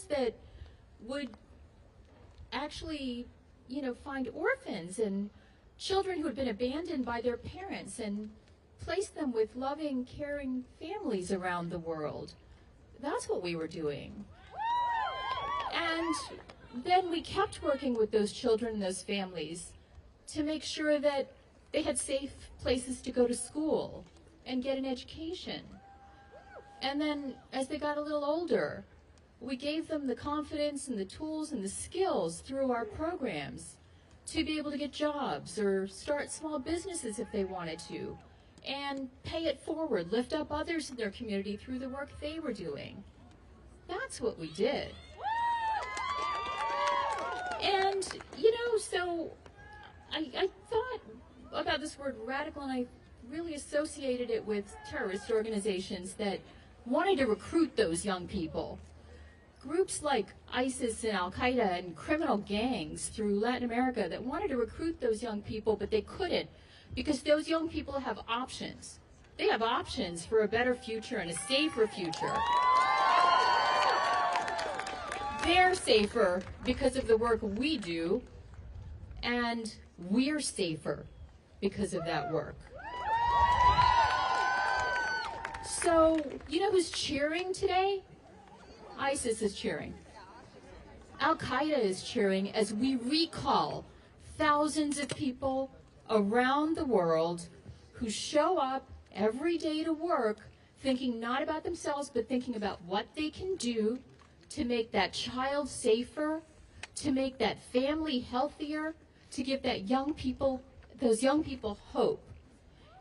that would actually, you know, find orphans and children who had been abandoned by their parents and place them with loving, caring families around the world. That's what we were doing. And then we kept working with those children and those families to make sure that they had safe places to go to school and get an education. And then as they got a little older, we gave them the confidence and the tools and the skills through our programs to be able to get jobs or start small businesses if they wanted to, and pay it forward, lift up others in their community through the work they were doing. That's what we did. And, you know, so I thought about this word radical, and I really associated it with terrorist organizations that wanted to recruit those young people. Groups like ISIS and Al-Qaeda and criminal gangs through Latin America that wanted to recruit those young people, but they couldn't, because those young people have options. They have options for a better future and a safer future. They're safer because of the work we do, and we're safer because of that work. So, you know who's cheering today? ISIS is cheering. Al-Qaeda is cheering as we recall thousands of people around the world who show up every day to work thinking not about themselves, but thinking about what they can do to make that child safer, to make that family healthier, to give that those young people hope.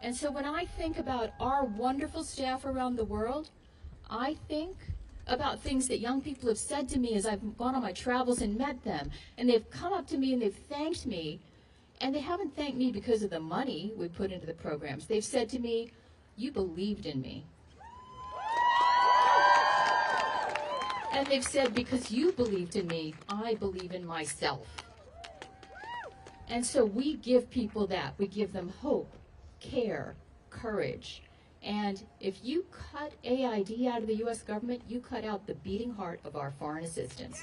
And so when I think about our wonderful staff around the world, I think about things that young people have said to me as I've gone on my travels and met them. And they've come up to me and they've thanked me. And they haven't thanked me because of the money we put into the programs. They've said to me, "You believed in me." And they've said, "Because you believed in me, I believe in myself." And so we give people that. We give them hope, care, courage. And if you cut AID out of the U.S. government, you cut out the beating heart of our foreign assistance.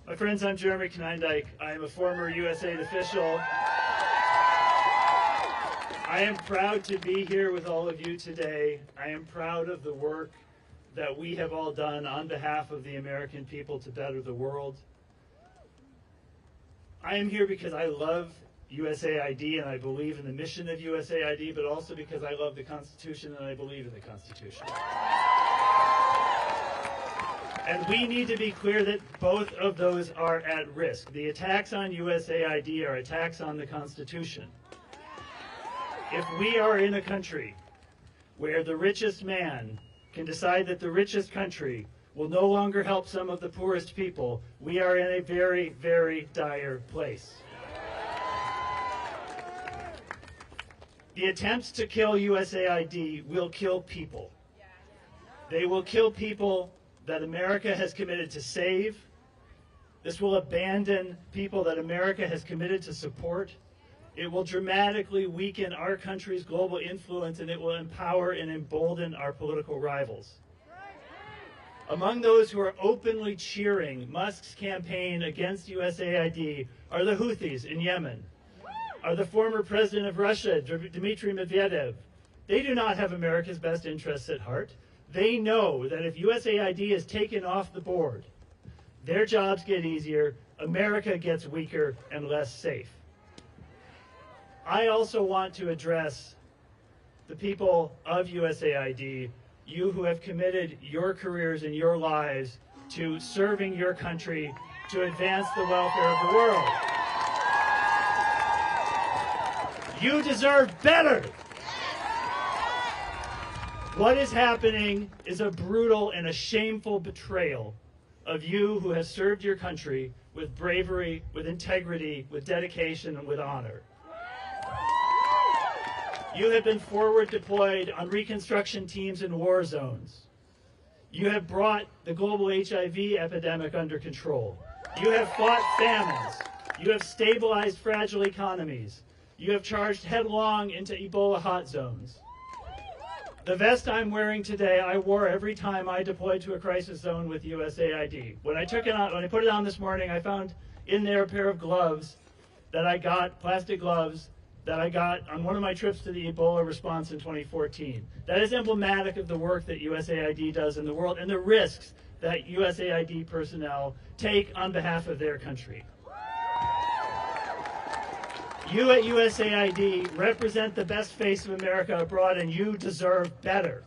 My friends, I'm Jeremy Knindike. I am a former USAID official. I am proud to be here with all of you today. I am proud of the work that we have all done on behalf of the American people to better the world. I am here because I love USAID and I believe in the mission of USAID, but also because I love the Constitution and I believe in the Constitution. And we need to be clear that both of those are at risk. The attacks on USAID are attacks on the Constitution. If we are in a country where the richest man can decide that the richest country will no longer help some of the poorest people, we are in a very, very dire place. The attempts to kill USAID will kill people. They will kill people that America has committed to save. This will abandon people that America has committed to support. It will dramatically weaken our country's global influence, and it will empower and embolden our political rivals. Among those who are openly cheering Musk's campaign against USAID are the Houthis in Yemen, are the former president of Russia, Dmitry Medvedev. They do not have America's best interests at heart. They know that if USAID is taken off the board, their jobs get easier, America gets weaker and less safe. I also want to address the people of USAID, you who have committed your careers and your lives to serving your country to advance the welfare of the world. You deserve better. What is happening is a brutal and a shameful betrayal of you who have served your country with bravery, with integrity, with dedication, and with honor. You have been forward deployed on reconstruction teams in war zones. You have brought the global HIV epidemic under control. You have fought famines. You have stabilized fragile economies. you have charged headlong into Ebola hot zones. The vest I'm wearing today, I wore every time I deployed to a crisis zone with USAID. When I put it on this morning, I found in there a pair of gloves that I got, plastic gloves, that I got on one of my trips to the Ebola response in 2014. That is emblematic of the work that USAID does in the world and the risks that USAID personnel take on behalf of their country. You at USAID represent the best face of America abroad, and you deserve better.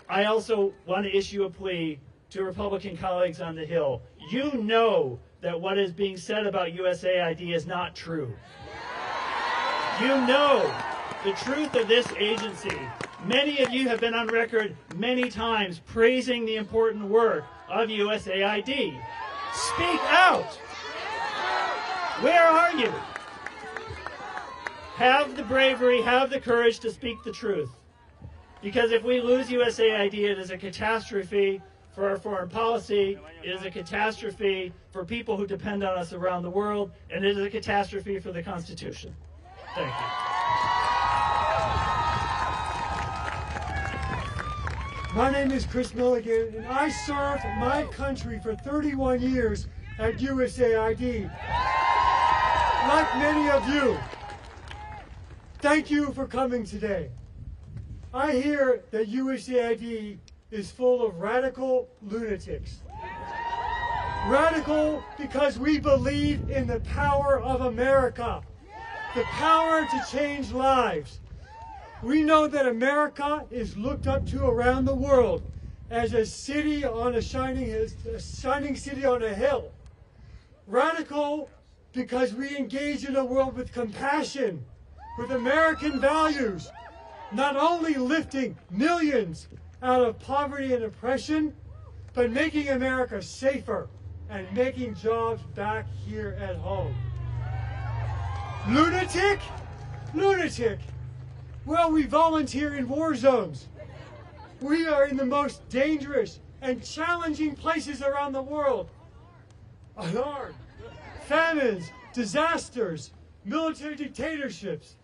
I also want to issue a plea to Republican colleagues on the Hill. You know that what is being said about USAID is not true. You know the truth of this agency. Many of you have been on record many times praising the important work of USAID. Speak out. Where are you? Have the bravery, have the courage to speak the truth. Because if we lose USAID, it is a catastrophe for our foreign policy, it is a catastrophe for people who depend on us around the world, and it is a catastrophe for the Constitution. Thank you. My name is Chris Milligan, and I served my country for 31 years at USAID. Like many of you, thank you for coming today. I hear that USAID is full of radical lunatics. Radical because we believe in the power of America, the power to change lives. We know that America is looked up to around the world as a city on a shining city on a hill. Radical because we engage in a world with compassion, with American values, not only lifting millions out of poverty and oppression, but making America safer and making jobs back here at home. Lunatic? Lunatic. Well, we volunteer in war zones. We are in the most dangerous and challenging places around the world. Unarmed. Famines, disasters, military dictatorships,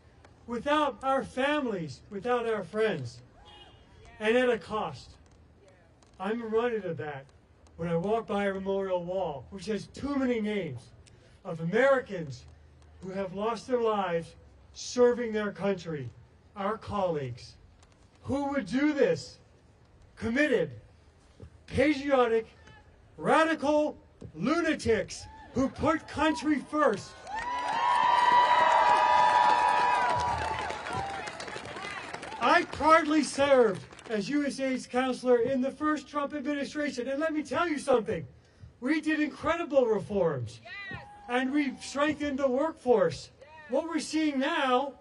without our families, without our friends, and at a cost. I'm reminded of that when I walk by a memorial wall, which has too many names of Americans who have lost their lives serving their country, our colleagues. Who would do this? Committed, patriotic, radical lunatics who put country first. I proudly served as USAID's counselor in the first Trump administration, and let me tell you something. We did incredible reforms, and we strengthened the workforce. What we're seeing now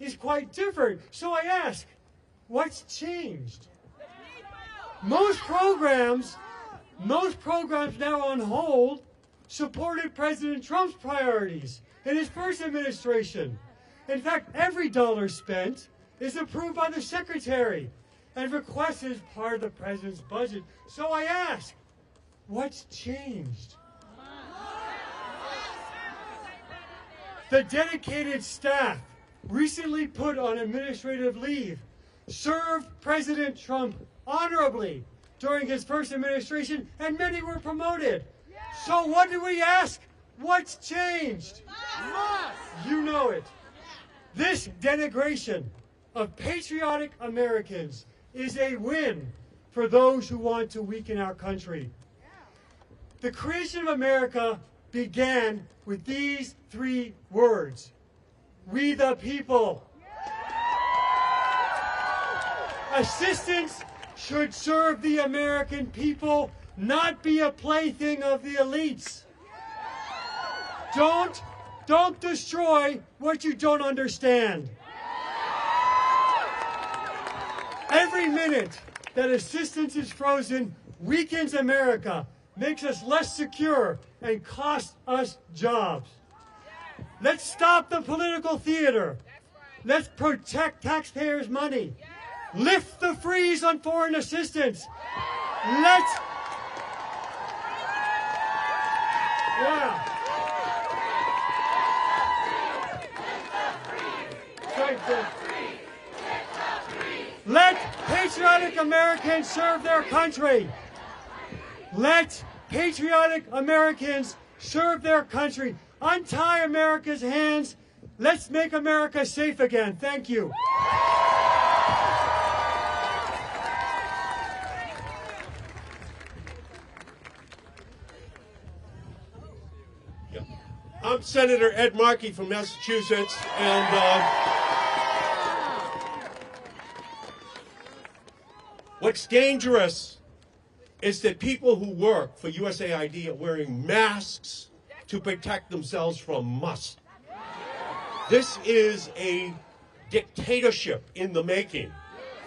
is quite different. So I ask, what's changed? Most programs now on hold supported President Trump's priorities in his first administration. In fact, every dollar spent is approved by the Secretary and requested as part of the President's budget. So I ask, what's changed? The dedicated staff recently put on administrative leave served President Trump honorably during his first administration, and many were promoted. So what do we ask? What's changed? You know it. This denigration of patriotic Americans is a win for those who want to weaken our country. The creation of America began with these three words: we the people. Assistance should serve the American people, not be a plaything of the elites. Don't destroy what you don't understand. Every minute that assistance is frozen weakens America, makes us less secure, and costs us jobs. Let's stop the political theater. Let's protect taxpayers' money. Lift the freeze on foreign assistance. patriotic Americans serve their country. Let patriotic Americans serve their country. Untie America's hands. Let's make America safe again. Thank you. I'm Senator Ed Markey from Massachusetts, and what's dangerous is that people who work for USAID are wearing masks to protect themselves from us. This is a dictatorship in the making.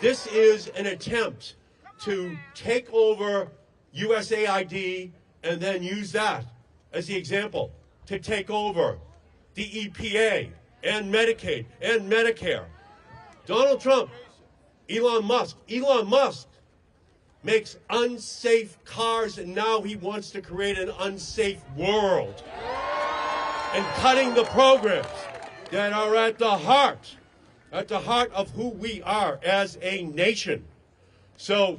This is an attempt to take over USAID and then use that as the example to take over the EPA and Medicaid and Medicare. Donald Trump, Elon Musk makes unsafe cars, and now he wants to create an unsafe world. And cutting the programs that are at the heart of who we are as a nation. So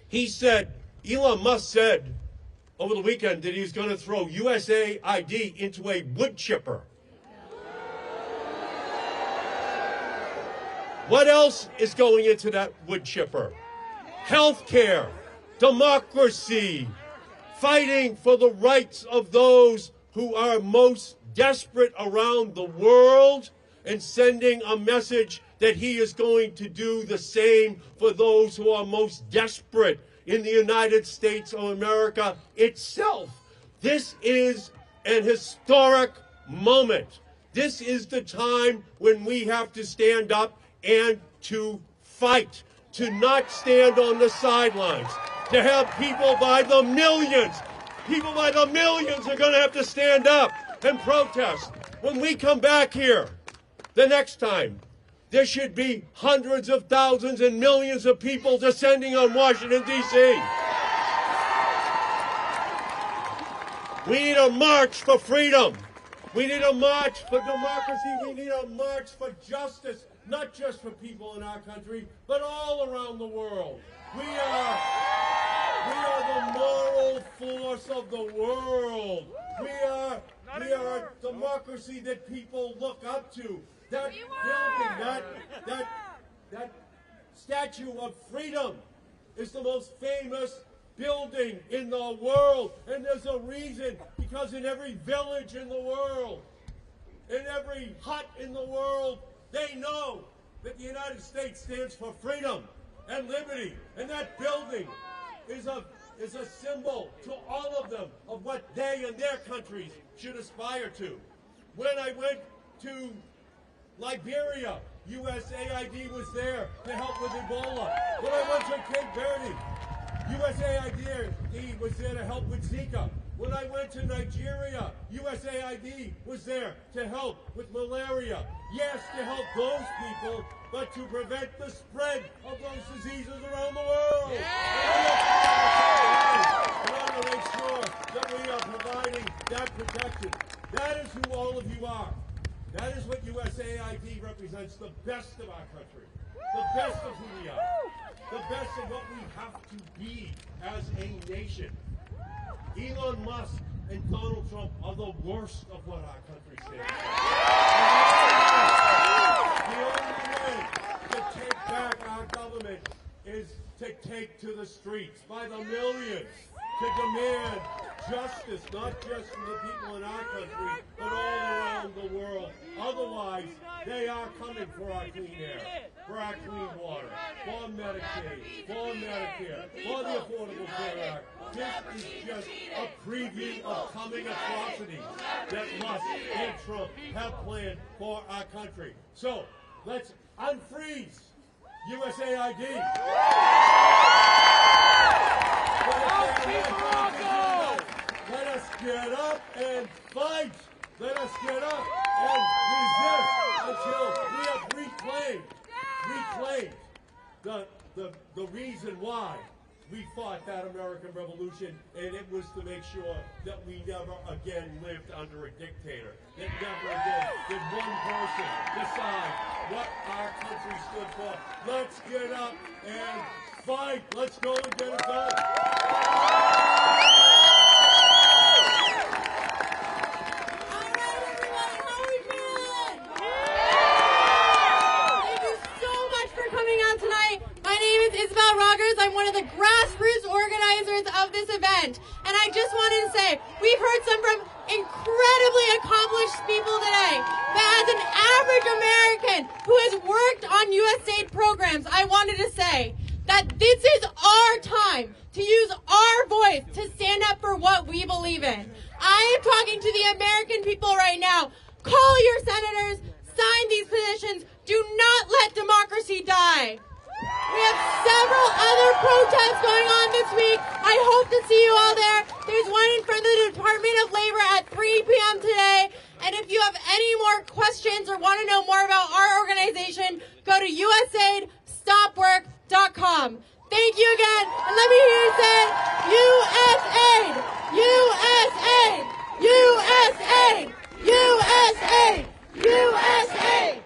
he said, Elon Musk said over the weekend that he was going to throw USAID into a wood chipper. What else is going into that wood chipper? Healthcare, democracy, fighting for the rights of those who are most desperate around the world, and sending a message that he is going to do the same for those who are most desperate in the United States of America itself. This is an historic moment. This is the time when we have to stand up and to fight, to not stand on the sidelines, to have people by the millions are going to have to stand up and protest. When we come back here the next time, there should be hundreds of thousands and millions of people descending on Washington, D.C. We need a march for freedom. We need a march for democracy. We need a march for justice, not just for people in our country, but all around the world. We are the moral force of the world. We are a democracy that people look up to. That building, that Statue of Freedom is the most famous building in the world. And there's a reason, because in every village in the world, in every hut in the world, they know that the United States stands for freedom and liberty. And that building is a symbol to all of them of what they and their countries should aspire to. When I went to Liberia, USAID was there to help with Ebola. When I went to Cape Verde, USAID was there to help with Zika. When I went to Nigeria, USAID was there to help with malaria. Yes, to help those people, but to prevent the spread of those diseases around the world. We want to make sure that we are providing that protection. That is who all of you are. That is what USAID represents, the best of our country, the best of who we are, the best of what we have to be as a nation. Elon Musk and Donald Trump are the worst of what our country stands for. The only way to take back our government is to take to the streets by the millions, to demand justice, not just for the people in our country, but all around the world. Otherwise, they are coming for our clean air, for our clean water, for Medicaid, for Medicare, for the Affordable Care Act. This is just a preview of coming atrocities that Musk and Trump have planned for our country. So, let's unfreeze USAID. Let us get up and fight. Let us get up and resist until we have reclaimed the reason why we fought that American Revolution, and it was to make sure that we never again lived under a dictator, that never again did one person decide what our country stood for. Let's get up and fight. Let's go and get it done. I'm one of the grassroots organizers of this event, and I just wanted to say we've heard some from incredibly accomplished people today, but as an average American who has worked on USAID programs, I wanted to say that this is our time to use our voice to stand up for what we believe in. I am talking to the American people right now. Call your senators, sign these petitions. Do not let democracy die. We have several other protests going on this week. I hope to see you all there. There's one in front of the Department of Labor at 3 p.m. today. And if you have any more questions or want to know more about our organization, go to usaidstopwork.com. Thank you again. And let me hear you say, USAID! USAID! USAID! USAID! USAID! USAID! USAID!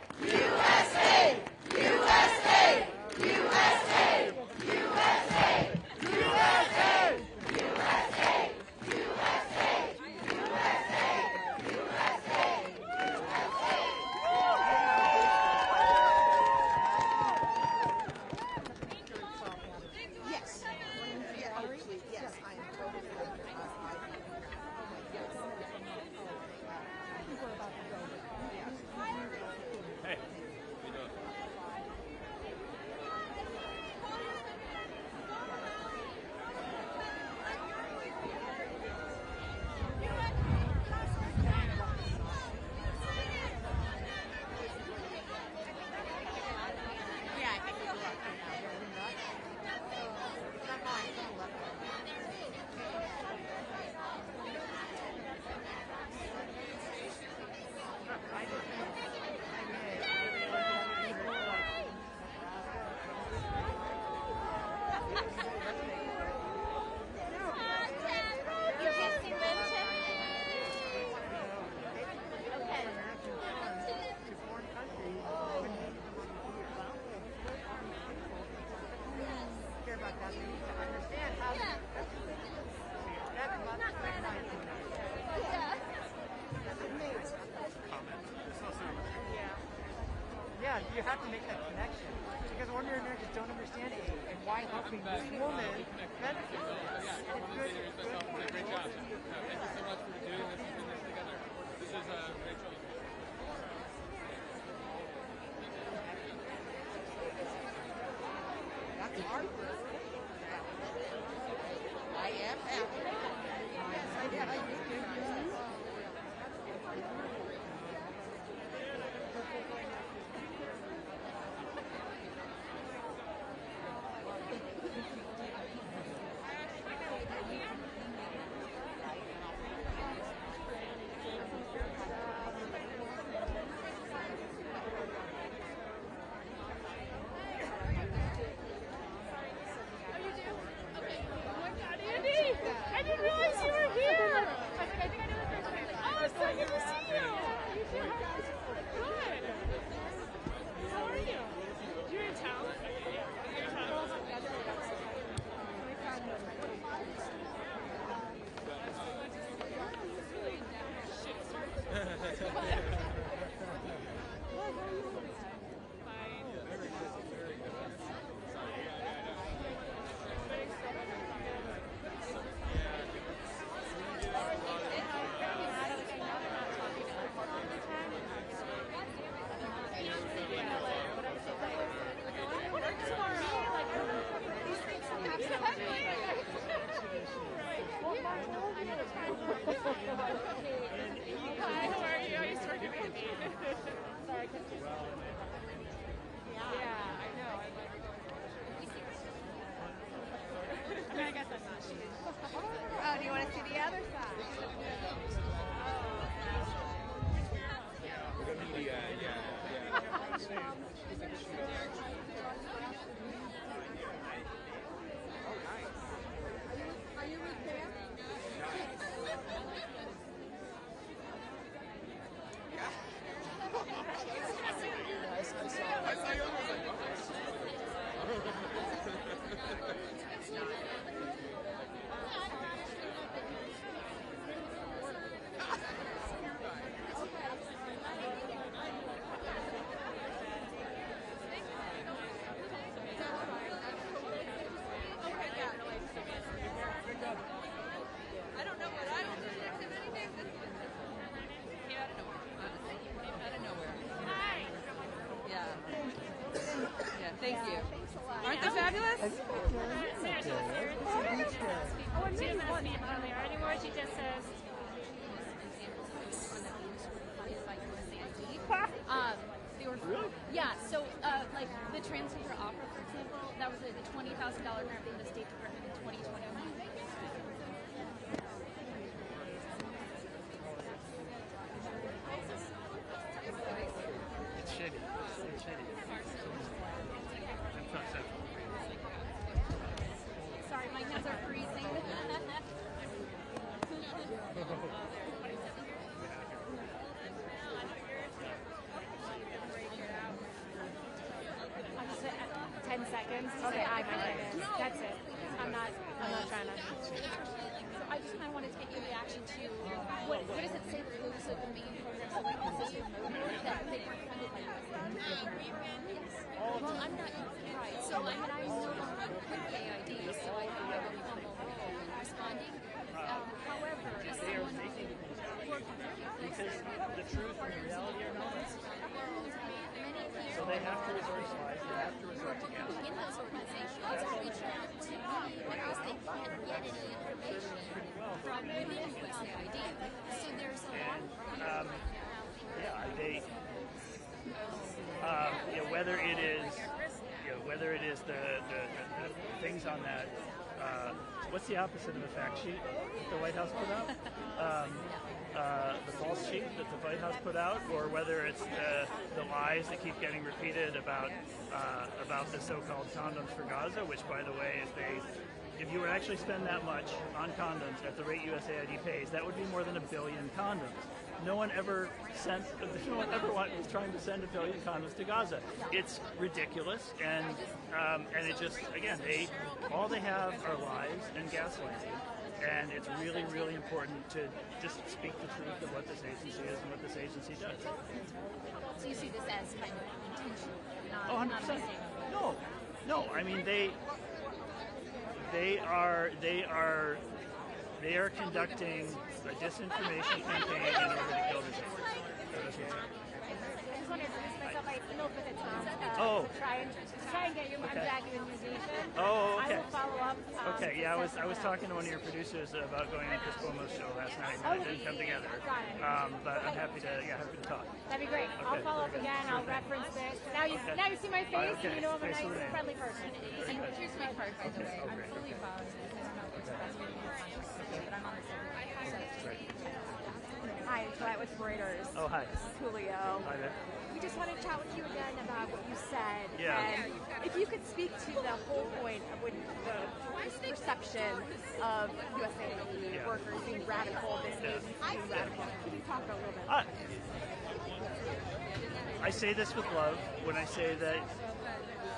Yeah, you have to make that connection because ordinary Americans don't understand it and why helping this woman benefit. Great job. Thank you so much for doing this and putting this together. This is a great choice. That's hard. I am happy. Yes, I did. I did. I didn't realize you were here. She doesn't ask me earlier anymore. She just says. Really? Yeah, so like the Transgender Opera, for example, that was a $20,000 grant from the State Department in 2021. It's shitty. It's shitty. I'm not sad. Sorry, my hands are freezing. I'm just 10 seconds. Okay, I got it. That's it. I'm not trying to. So I just kind of wanted to get your reaction to what does it say that those are the main programs that like this is that they were funded by well, I'm not right. So I mean, I'm no longer with the AID, so I have a humble role in responding. However, as someone Because the truth and the reality are not. So they have to resort to lies, they have to resort to gas. in those organizations reach out to me because they can't get any information from within USAID. So there's a lot of whether it is the things on that. What's the opposite of a fact sheet that the White House put out? The false sheet that the White House put out, or whether it's the lies that keep getting repeated about the so-called condoms for Gaza, which, by the way, if you were to actually spend that much on condoms at the rate USAID pays, that would be more than 1 billion condoms. No one ever was trying to send 1 billion condoms to Gaza. It's ridiculous, and it just, again, all they have are lies and gaslighting. And it's really, really important to just speak the truth of what this agency is and what this agency does. So you see this as kind of intentional, Oh, 100%. No. I mean, they are conducting a disinformation campaign in order to kill this agency. I just wanted to introduce myself. I emailed with a Tom Oh. to try and get you my immunization. Oh, okay. I will follow up. Okay, yeah, I was talking to one of your producers about going on Chris Cuomo's show last night, and it didn't come together. Got it. But I'm happy to talk. That'd be great. I'll follow up again. I'll reference this. Now you see my face, and you know I'm a nice, friendly person. And here's my card, by the way. I'm fully following this. I don't know if it's best for you, but I'm on the same. Hi, Colette with Reuters. Oh, hi. Julio. Hi there. We just want to chat with you again about what you said. Yeah. And if you could speak to the whole point of when the perception of USAID workers being radical, this agency being radical. Can you talk a little bit? I say this with love when I say that,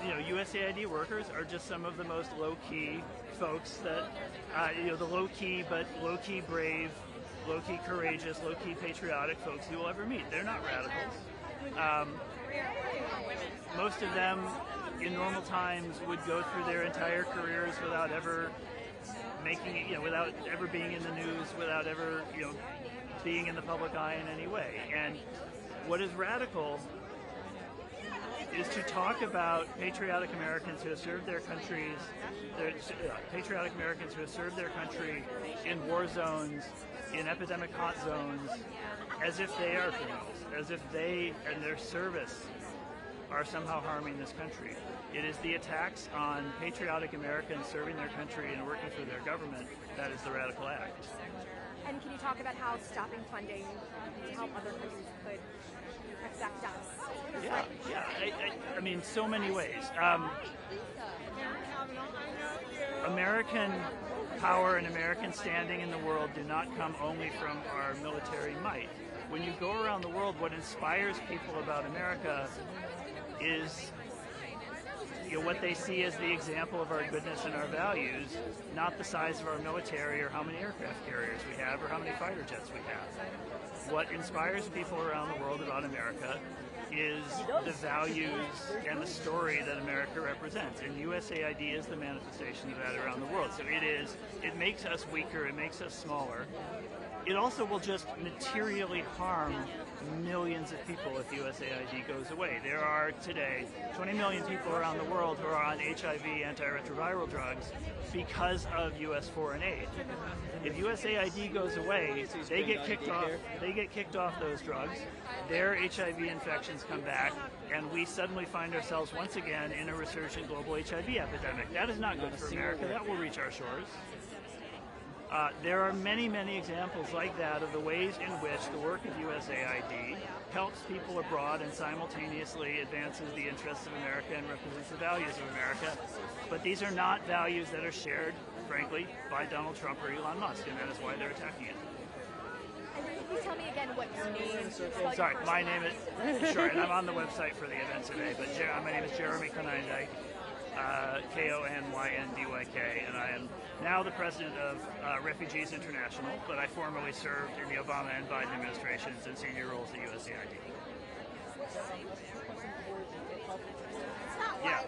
USAID workers are just some of the most low-key folks that, the low-key but low-key brave, low-key courageous, low-key patriotic folks you will ever meet. They're not radicals. Most of them, in normal times, would go through their entire careers without ever making it, without ever being in the news, without ever, being in the public eye in any way. And what is radical is to talk about patriotic Americans who have served their countries, patriotic Americans who have served their country in war zones, in epidemic hot zones, as if they are criminals, as if they and their service are somehow harming this country. It is the attacks on patriotic Americans serving their country and working for their government that is the radical act. And can you talk about how stopping funding to help other countries could affect us? Yeah. I mean, so many ways. American power and American standing in the world do not come only from our military might. When you go around the world, what inspires people about America is what they see as the example of our goodness and our values, not the size of our military or how many aircraft carriers we have or how many fighter jets we have. What inspires people around the world about America is the values and the story that America represents, and USAID is the manifestation of that around the world. So it makes us weaker, it makes us smaller. It also will just materially harm millions of people if USAID goes away. There are today 20 million people around the world who are on HIV antiretroviral drugs because of U.S. foreign aid. If USAID goes away, they get kicked off. They get kicked off those drugs. Their HIV infections come back, and we suddenly find ourselves once again in a resurgent global HIV epidemic. That is not good for America. That will reach our shores. There are many, many examples like that of the ways in which the work of USAID helps people abroad and simultaneously advances the interests of America and represents the values of America. But these are not values that are shared, frankly, by Donald Trump or Elon Musk, and that is why they're attacking it. Can you tell me again what your name is? Sorry, my name is, sure, and I'm on the website for the event today, but my name is Jeremy Konyndyk. Konyndyk, and I am now the president of Refugees International, but I formerly served in the Obama and Biden administrations in senior roles at USAID. Yeah.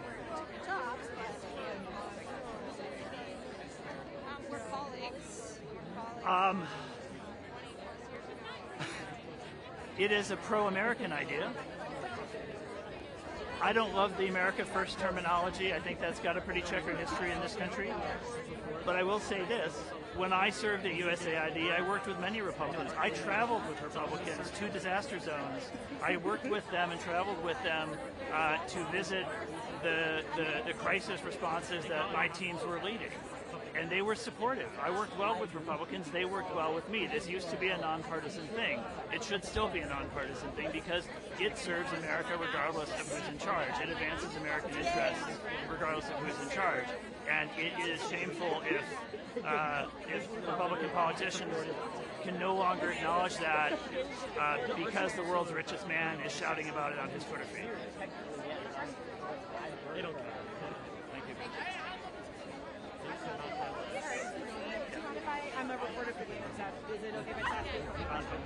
We're colleagues. It is a pro-American idea. I don't love the America First terminology. I think that's got a pretty checkered history in this country. But I will say this. When I served at USAID, I worked with many Republicans. I traveled with Republicans to disaster zones. I worked with them and traveled with them to visit the crisis responses that my teams were leading. And they were supportive. I worked well with Republicans. They worked well with me. This used to be a nonpartisan thing. It should still be a nonpartisan thing because it serves America regardless of who's in charge. It advances American interests regardless of who's in charge. And it is shameful if Republican politicians can no longer acknowledge that because the world's richest man is shouting about it on his Twitter feed. They don't care. Thank you. I'm a reporter for the Intercept. Is it okay if I ask you?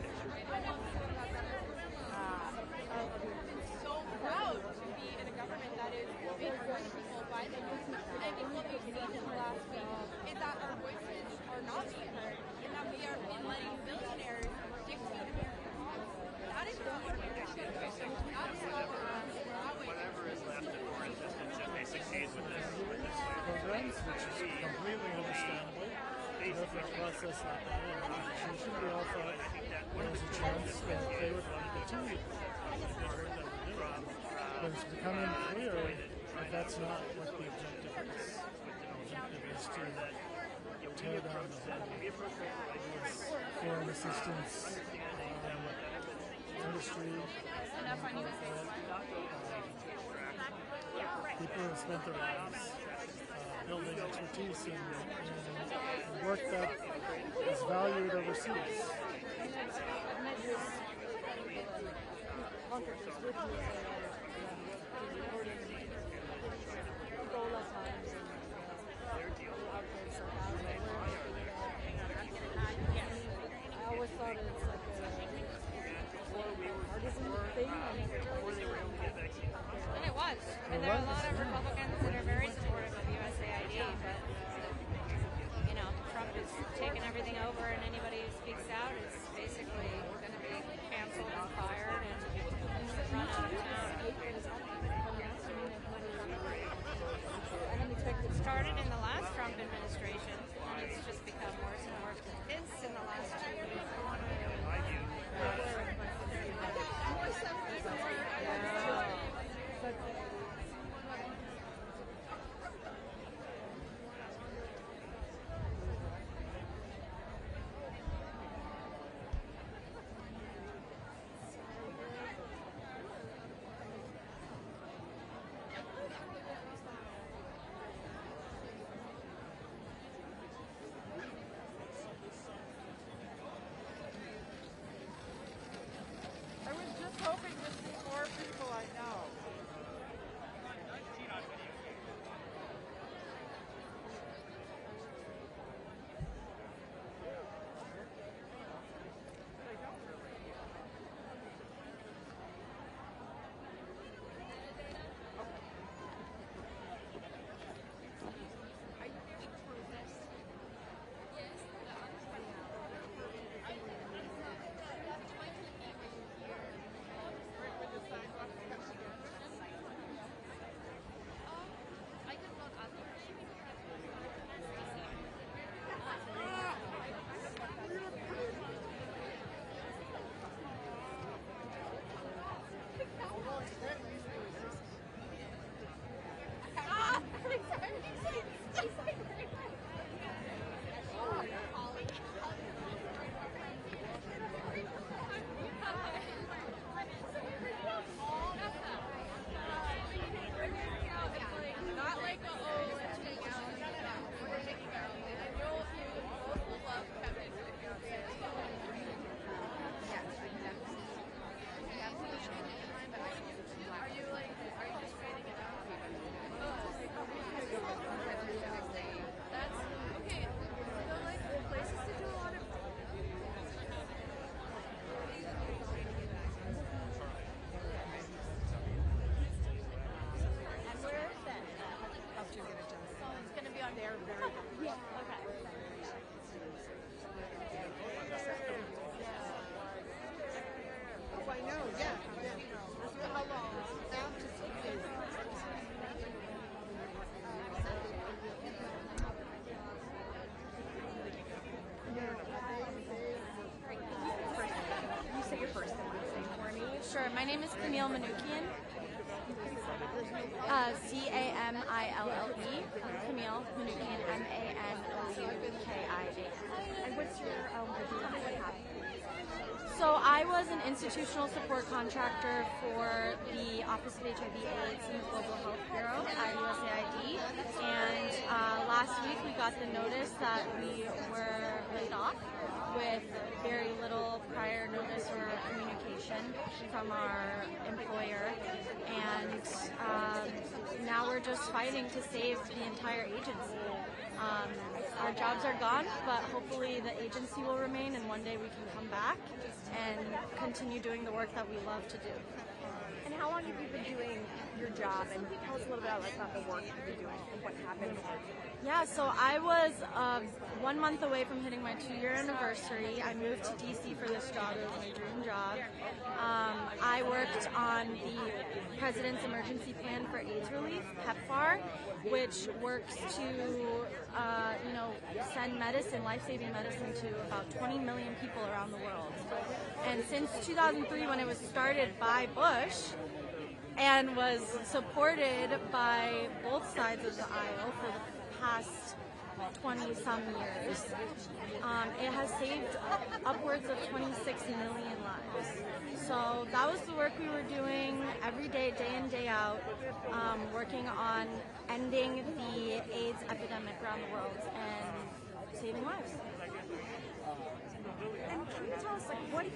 So proud to be in a government that is made for people by the youth. I think what we've seen in the last week is that our voices are not being heard, and that we are letting billionaires dictate American laws. That is not America. That is not Whatever is left of foreign assistance if they succeed with this programs, which is completely understandable. Therefore, a process like that in our institution, we all thought there was a chance that they would want to continue the work that we're doing. But it's becoming clear that that's not what the objective is. The objective is to tear down the whole foreign assistance industry. People have spent their lives building expertise in work that is valued overseas. I always thought it's like a partisan thing. And it was. And there are a lot of Republicans that are very supportive of USAID, but, you know, Trump is taking everything over, and anybody who speaks out is basically going to be canceled and fired and run out of town. It started in the last Trump administration, and it's just become worse and worse with this in the last 2 years. My name is Camille Manoukian. C-A-M-I-L-L-E. Camille Manoukian, M-A-N-O-U-K-I-A. And what's your what happened? So I was an institutional support contractor for the Office of HIV/AIDS in the Global Health Bureau at USAID, and last week we got the notice that we were laid off with very little prior notice or communication from our employer, and now we're just fighting to save the entire agency. Our jobs are gone, but hopefully the agency will remain, and one day we can come back and continue doing the work that we love to do. And how long have you been doing your job? And tell us a little bit about the work you've been doing and what happened. Yeah, so I was 1 month away from hitting my 2-year anniversary. I moved to DC for this job. It was my dream job. I worked on the President's Emergency Plan for AIDS Relief, PEPFAR, which works to send medicine, life-saving medicine, to about 20 million people around the world. And since 2003, when it was started by Bush and was supported by both sides of the aisle for the past 20-some years, it has saved upwards of 26 million lives. So that was the work we were doing every day, day in, day out, working on ending the AIDS epidemic around the world and saving lives. And can you tell us, what do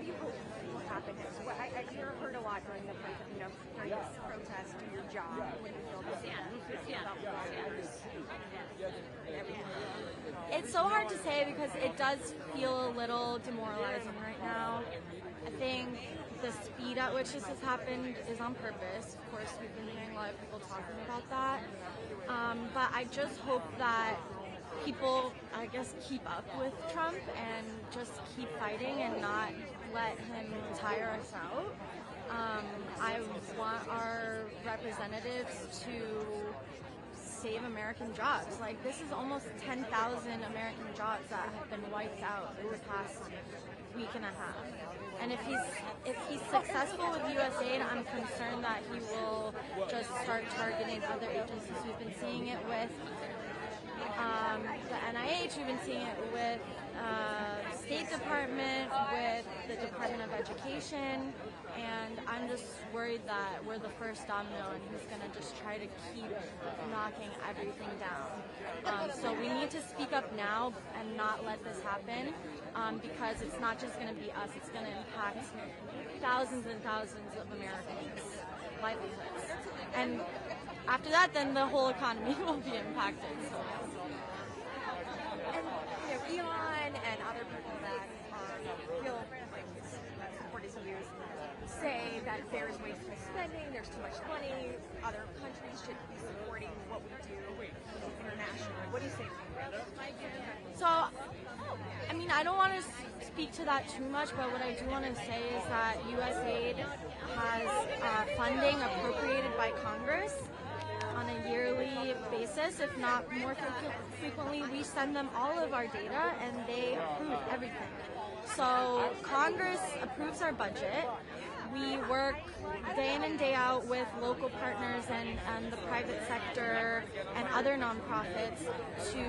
you hope will happen next? I heard a lot during during this protest, do your job, when you feel this, It's so hard to say because it does feel a little demoralizing right now. I think the speed at which this has happened is on purpose. Of course, we've been hearing a lot of people talking about that. But I just hope that people, I guess, keep up with Trump and just keep fighting and not let him tire us out. I want our representatives to save American jobs. Like, this is almost 10,000 American jobs that have been wiped out in the past week and a half. And if he's successful with USAID, I'm concerned that he will just start targeting other agencies. We've been seeing it with the NIH, we've been seeing it with the State Department, with the Department of Education, and I'm just worried that we're the first domino and he's going to just try to keep knocking everything down. So we need to speak up now and not let this happen, because it's not just going to be us, it's going to impact thousands and thousands of Americans' livelihoods. And after that, then the whole economy will be impacted. So. And Elon and other people that feel like supporting some views say that there is wasteful spending, there's too much money, other countries should be supporting what we do internationally. What do you say to that? So, I mean, I don't want to speak to that too much, but what I do want to say is that USAID has funding appropriated by Congress on a yearly basis, if not more frequently. We send them all of our data and they approve everything. So Congress approves our budget. We work day in and day out with local partners and the private sector and other nonprofits to,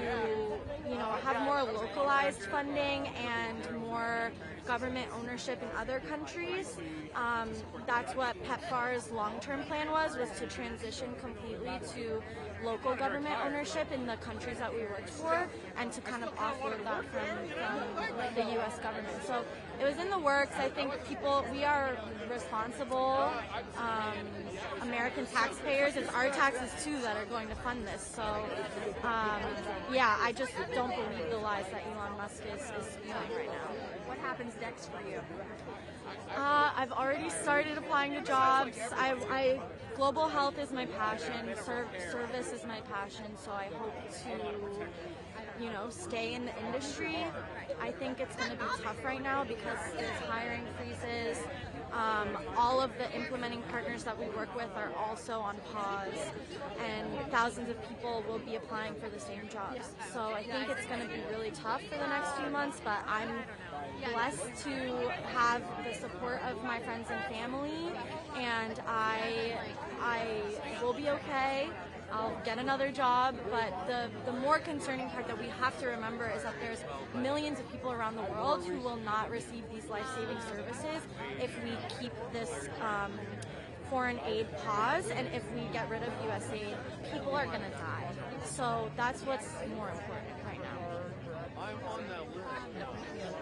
have more localized funding and more government ownership in other countries. That's what PEPFAR's long-term plan was to transition completely to local government ownership in the countries that we worked for, and to kind of offload that from the U.S. government. So it was in the works. I think we are responsible American taxpayers. It's our taxes too that are going to fund this. So I just don't believe the lies that Elon Musk is spewing right now. What happens next for you? I've already started applying to jobs. Global health is my passion. Service is my passion. So I hope to, stay in the industry. I think it's going to be tough right now because there's hiring freezes. All of the implementing partners that we work with are also on pause, and thousands of people will be applying for the same jobs. So I think it's going to be really tough for the next few months, but I'm blessed to have the support of my friends and family, and I will be okay. I'll get another job, but the more concerning part that we have to remember is that there's millions of people around the world who will not receive these life-saving services if we keep this foreign aid pause, and if we get rid of USAID, people are going to die. So that's what's more important right now. I'm on that list.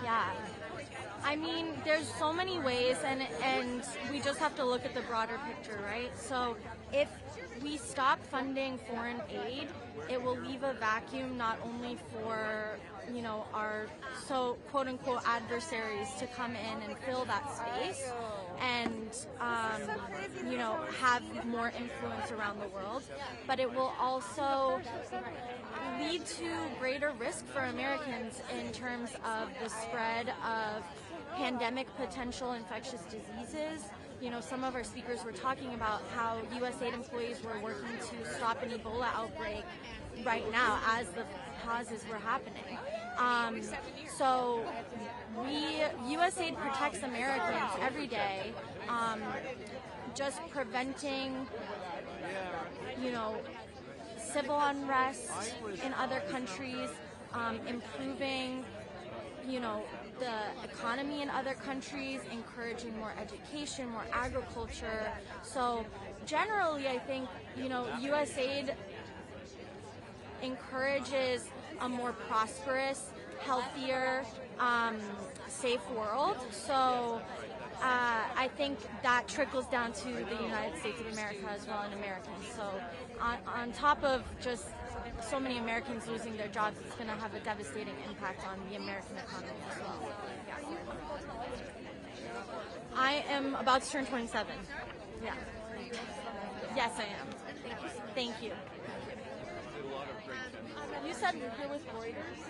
Yeah. I mean, there's so many ways, and we just have to look at the broader picture, right? So if we stop funding foreign aid, it will leave a vacuum not only for, you know, our so quote-unquote adversaries to come in and fill that space and, you know, have more influence around the world, but it will also lead to greater risk for Americans in terms of the spread of pandemic potential infectious diseases. You know, some of our speakers were talking about how USAID employees were working to stop an Ebola outbreak right now as the pauses were happening. So USAID protects Americans every day, just preventing, you know, civil unrest in other countries, improving, you know, the economy in other countries, encouraging more education, more agriculture. So generally, I think, you know, USAID encourages a more prosperous, healthier, safe world. So I think that trickles down to the United States of America as well, and Americans. So on top of just so many Americans losing their jobs, it's going to have a devastating impact on the American economy as well. Yeah. I am about to turn 27. Yeah. Yes, I am. Thank you. You said you're with Reuters?